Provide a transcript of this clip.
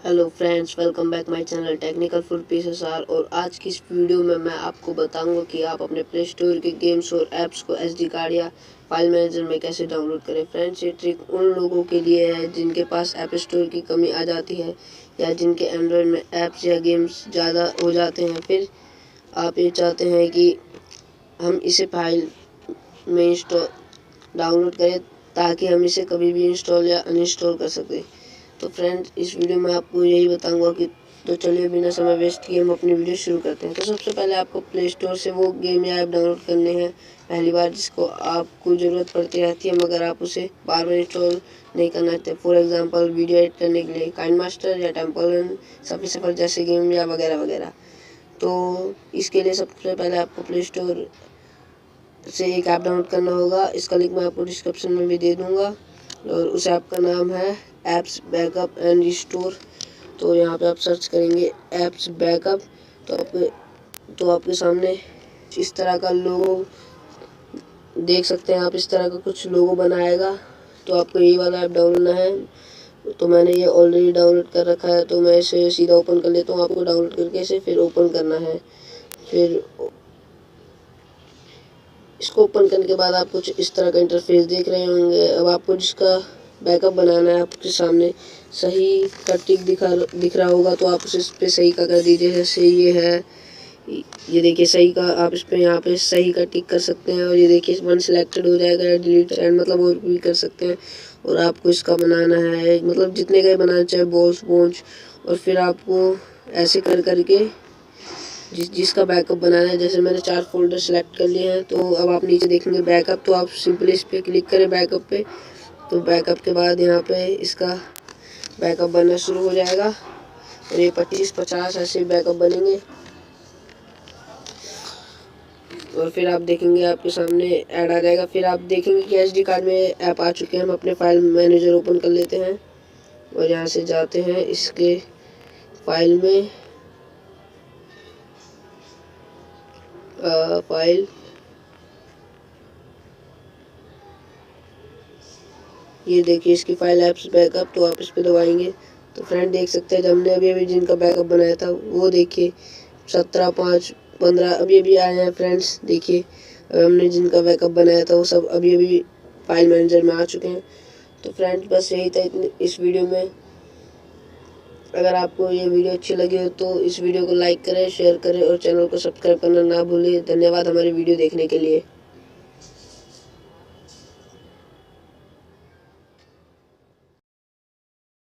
Hello friends, welcome back my channel technical for PSSR। और आज की इस वीडियो में मैं आपको बताऊंगा कि आप अपने प्ले स्टोर के गेम्स और ऐप्स को SD कार्ड या फाइल मैनेजर में कैसे डाउनलोड करें। फ्रेंड्स, ये ट्रिक उन लोगों के लिए है जिनके पास ऐप स्टोर की कमी आ जाती है या जिनके एंड्रॉयड में ऐप्स या गेम्स ज़्यादा हो जाते हैं। फिर आप ये चाहते हैं कि हम इसे फाइल में डाउनलोड करें ताकि हम इसे कभी भी इंस्टॉल या अनइंस्टॉल कर सकें। तो फ्रेंड्स, इस वीडियो में आपको यही बताऊंगा कि तो चलिए बिना समय वेस्ट किए हम अपनी वीडियो शुरू करते हैं। तो सबसे पहले आपको प्ले स्टोर से वो गेम या ऐप डाउनलोड करने हैं पहली बार, जिसको आपको ज़रूरत पड़ती रहती है मगर आप उसे बार बार इंस्टॉल नहीं करना चाहते। फॉर एग्जांपल, वीडियो एडिट करने के लिए काइंड मास्टर या टेम्पल रन, सफर जैसे गेम या वगैरह वगैरह। तो इसके लिए सबसे पहले आपको प्ले स्टोर से एक ऐप डाउनलोड करना होगा। इसका लिंक मैं आपको डिस्क्रिप्शन में भी दे दूँगा और उस ऐप का नाम है एप्स बैकअप एंड रिस्टोर। तो यहाँ पे आप सर्च करेंगे एप्स बैकअप, तो आपके सामने इस तरह का लोगो देख सकते हैं आप। इस तरह का कुछ लोगो बनाएगा, तो आपको यही वाला ऐप डाउनलोड है। तो मैंने ये ऑलरेडी डाउनलोड कर रखा है, तो मैं इसे सीधा ओपन कर लेता हूँ। आपको डाउनलोड करके इसे फिर ओपन करना है। फिर इसको ओपन करने के बाद आप कुछ इस तरह का इंटरफेस देख रहे होंगे। अब आपको जिसका बैकअप बनाना है, आपके सामने सही का टिक दिख रहा होगा, तो आप उसे इस पर सही का कर दीजिए। जैसे ये है, ये देखिए सही का, आप इस पे यहाँ पे सही का टिक कर सकते हैं और ये देखिए वन सिलेक्टेड हो जाएगा या डिलीट एंड मतलब और भी कर सकते हैं। और आपको इसका बनाना है, मतलब जितने का बनाना चाहे बॉल्स बोन्स, और फिर आपको ऐसे कर करके जिसका बैकअप बनाना है। जैसे मैंने 4 फोल्डर सेलेक्ट कर लिए हैं। तो अब आप नीचे देखेंगे बैकअप, तो आप सिंपली इस पर क्लिक करें बैकअप पे। तो बैकअप के बाद यहाँ पे इसका बैकअप बनना शुरू हो जाएगा और ये 25-50 ऐसे बैकअप बनेंगे। और फिर आप देखेंगे आपके सामने ऐड आ जाएगा। फिर आप देखेंगे कि SD कार्ड में ऐप आ चुके हैं। हम अपने फाइल मैनेजर ओपन कर लेते हैं और यहाँ से जाते हैं इसके फाइल में, फाइल, ये देखिए इसकी फाइल ऐप्स बैकअप। तो आप इस पे दबाएंगे तो फ्रेंड देख सकते हैं, जब हमने अभी अभी जिनका बैकअप बनाया था वो देखिए 17/5/15 अभी अभी आए हैं। फ्रेंड्स देखिए, अब हमने जिनका बैकअप बनाया था वो सब अभी अभी फाइल मैनेजर में आ चुके हैं। तो फ्रेंड्स, बस यही था इस वीडियो में। अगर आपको ये वीडियो अच्छी लगी हो तो इस वीडियो को लाइक करें, शेयर करें और चैनल को सब्सक्राइब करना ना भूलें। धन्यवाद हमारी वीडियो देखने के लिए।